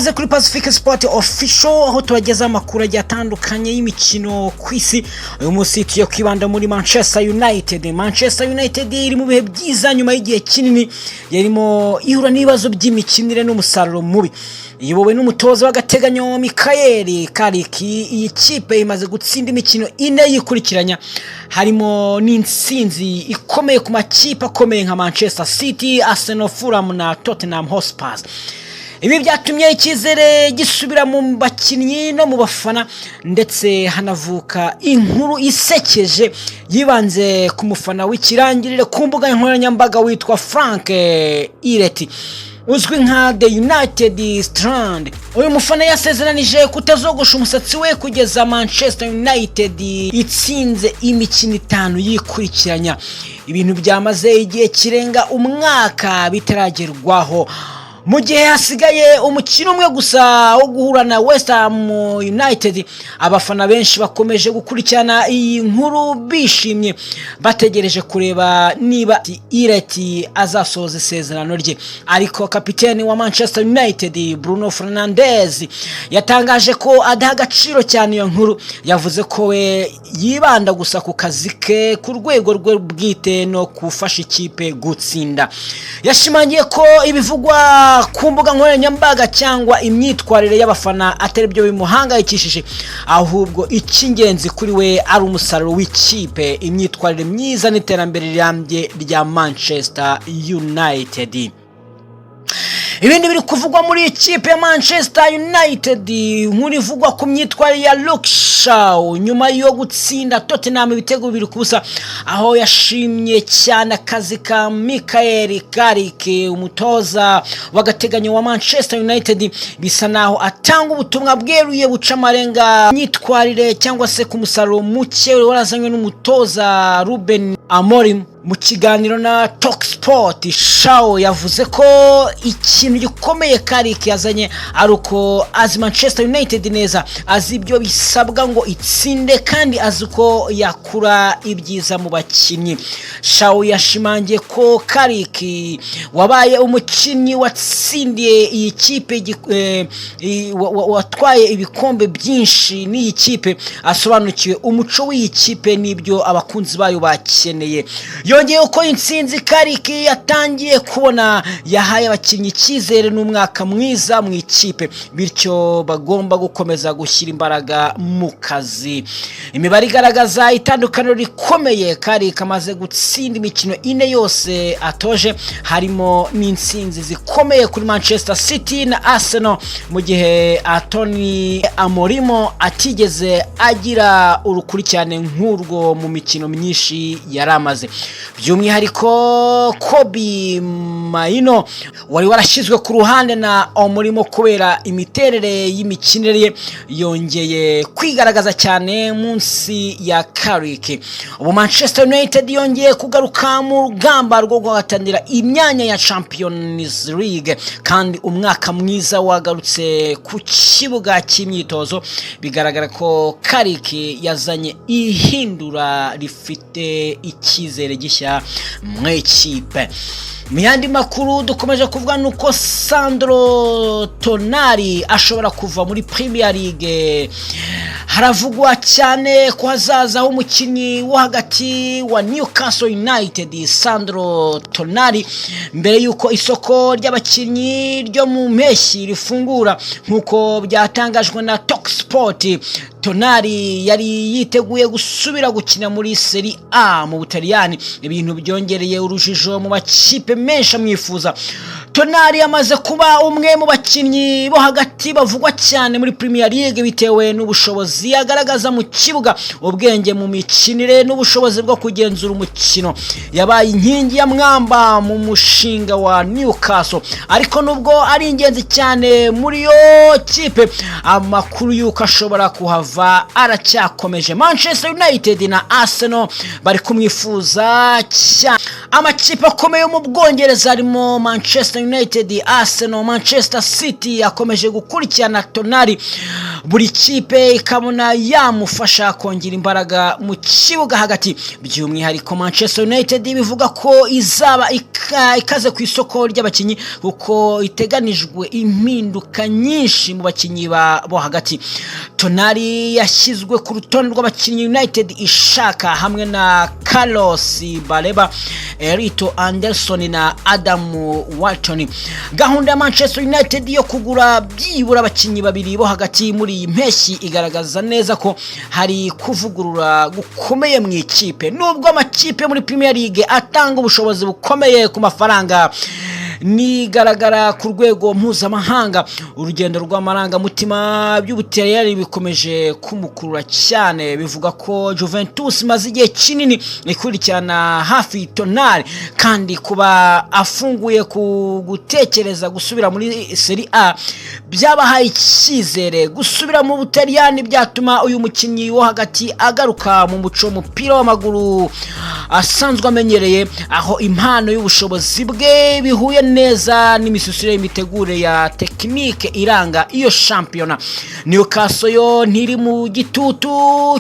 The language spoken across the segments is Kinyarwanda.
Ikaze kuri Pacific Sport Official aho tubageza amakuru agiye atandukanye y'imikino ku isi. Uyu munsi tugiye kwibanda muri Manchester United. Manchester United iri mu bihe byiza nyuma y'igihe kinini yarimo ihura n'ibibazo by'imikinire n'umusaruro mubi. Iyobowe n'umutoza w'agateganyo Michael Carrick, iyi kipe imaze gutsinda imikino 4 yikurikiranya harimo n'insinzi ikomeye ku makipe akomeye nka Manchester City, Arsenal, Fulham na Tottenham Hotspur. Ibi byatumye icyizere gisubira mu bakinnyi no mu bafana, ndetse hanavuka inkuru isekeje yibanze ku mufana w'ikirangirire ku mbuga nkoranyambaga witwa Frank Ireti uzwi nka The United Strand. Uyu mufana yasezeranije kutazogosha umusatsi we kugeza Manchester United itsinze imikino 5 yikurikiranya. Ibintu byamaze igihe kirenga umwaka bitaragerwaho. Mu gihe hasigaye umukino umwe gusa wo guhura na West Ham United, abafana benshi bakomeje gukurikirana iyi nkuru bishimye bategereje kureba niba Ireti azasoza isezerano rye. Ariko kapiteni wa Manchester United Bruno Fernandes yatangaje ko adaha agaciro cyane iyo nkuru. Yavuze ko we yibanda gusa ku kazi ke ku rwego rwe bwite no kufasha ikipe gutsinda. Yashimangiye ko ibivugwa ku mbuga nkoranyambaga cyangwa imyitwarire y'abafana atari byo bimuhangayikishije, ahubwo icy'ingenzi kuri we ari umusaruro w'ikipe, imyitwarire myiza n'iterambere rirambye rya Manchester United. Ibindi biri kuvugwa muri ikipe ya Manchester United, nkuru ivugwa ku myitwarire ya Luke Shaw nyuma yo gutsinda Tottenham ibitego 2-0, aho yashimye cyane akazi ka Michael Carrick, umutoza w'agateganyo wa Manchester United. Bisa naho atanga ubutumwa bweruye buca amarenga myitwarire cyangwa se ku musaruro muke warazanywe n'umutoza Ruben Amorim. Mu kiganiro na Talk Sport, Shaw yavuze ko ikintu gikomeye Carrick yazanye ari uko azi Manchester United neza, azi ibyo bisabwa ngo itsinde kandi azi ko yakura ibyiza mu bakinnyi. Shaw yashimangiye ko Carrick wabaye umukinnyi watsindiye iyi kipe watwaye ibikombe byinshi n'iyi kipe, asobanukiwe umuco w'iyi kipe n'ibyo abakunzi bayo bakeneye. Yongeye uko intsinzi Carrick yatangiye kubona yahaye abakinnyi icyizere n'umwaka mwiza mu ikipe, bityo bagomba gukomeza gushyira imbaraga mu kazi. Imibare igaragaza itandukaniro rikomeye. Carrick amaze gutsinda imikino 4 yose atoje, harimo n'intsinzi zikomeye kuri Manchester City na Arsenal, mu gihe Tony Amorim atigeze agira urukurikirane nk'urwo mu mikino myinshi yaramaze. By'umwihariko Kobe Maino wari warashyizwe ku ruhande na Amorim kubera imiterere y'imikinire ye, yongeye kwigaragaza cyane munsi ya Carrick. Ubu Manchester United yongeye kugaruka mu rugamba rwo guhatanira imyanya ya Champions League, kandi umwaka mwiza wagarutse ku kibuga cy'imyitozo. Bigaragara ko Carrick yazanye ihindura rifite icyizere gishya mu ikipe. Miyandi makuru dukomeje kuvuga nuko Sandro Tonali ashobora kuva muri Premier League. Haravugwa cyane ko hazaza umukinnyi wo hagati wa Newcastle United Sandro Tonali mbere yuko isoko ry'abakinnyi ryo mu mpeshyi rifungura, nkuko byatangajwe na Talk Sport. Tonali yari yiteguye gusubira gukina muri Serie A mu Butaliyani, ibintu byongereye urujijo mu makipe menshi amwifuza. Tonali amaze kuba umwe mu bakinnyi bo hagati bavugwa cyane muri Premier League bitewe n'ubushobozi agaragaza mu kibuga, ubwenge mu mikinire n'ubushobozi bwo kugenzura umukino. Yabaye inkingi ya mwamba mu mushinga wa Newcastle, ariko nubwo ari ingenzi cyane muri yo kipe, amakuru yuko ashobora kuhava aracyakomeje. Manchester United na Arsenal bari kumwifuza cyane. amakipe akomeye mu Bwongereza arimo Manchester United, Arsenal, Manchester City akomeje gukurikirana Tonali, buri kipe ikabona yamufasha kongera imbaraga mu kibuga hagati. By'umwihariko Manchester United bivuga ko izaba ikaze ku isoko ry'abakinyi kuko iteganijwe impinduka nyinshi mu bakinyi bo hagati. Tonali yashyizwe ku rutonde rw'abakinyi United ishaka hamwe na Carlos Baleba, Elito Anderson na Adam Walton. Gahunda ya Manchester United yo kugura byibura abakinyi babiri bo hagati muri iyi mpeshyi igaragaza neza ko hari kuvugurura gukomeye mu ikipe. Nubwo amakipe muri Premier League atanga ubushobozi bukomeye ku mafaranga nigaragara ku rwego mpuzamahanga, urugendo rw'amaranga mutima by'ubutaliyani bikomeje kumukurura cyane. Bivuga ko Juventus maze igihe kinini ikurikirana hafi Tonali, kandi kuba afunguye ku gutekereza gusubira muri Serie A byabahaye icyizere. Gusubira mu Butaliyani byatuma uyu mukinyi wo hagati agaruka mu muco w'umupira w'amaguru asanzwe amenyereye, aho impano y'ubushobozi bwe bihuye neza n'imisusire y'imitegure ya tekinike iranga iyo shampiyona. Newcastle yo ntiri mu gitutu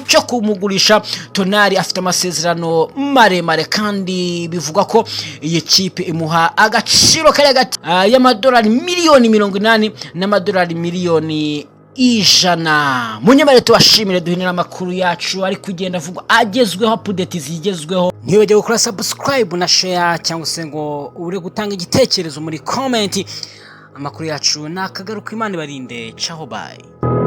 cyo kumugurisha. Tonali afite amasezerano maremare kandi bivuga ko iyi kipe imuha agaciro kari hagati y'amadolari miliyoni 80 n'amadolari miliyoni 100. Munyemere tubashimire, duhinira amakuru yacu ari kugenda avugwa agezweho, update zigezweho. Ntiwajye gukora subscribe na share cyangwa se ngo ure gutanga igitekerezo muri comment. Amakuru yacu nakagaruka, Imana ibarinde. Ciao, bye.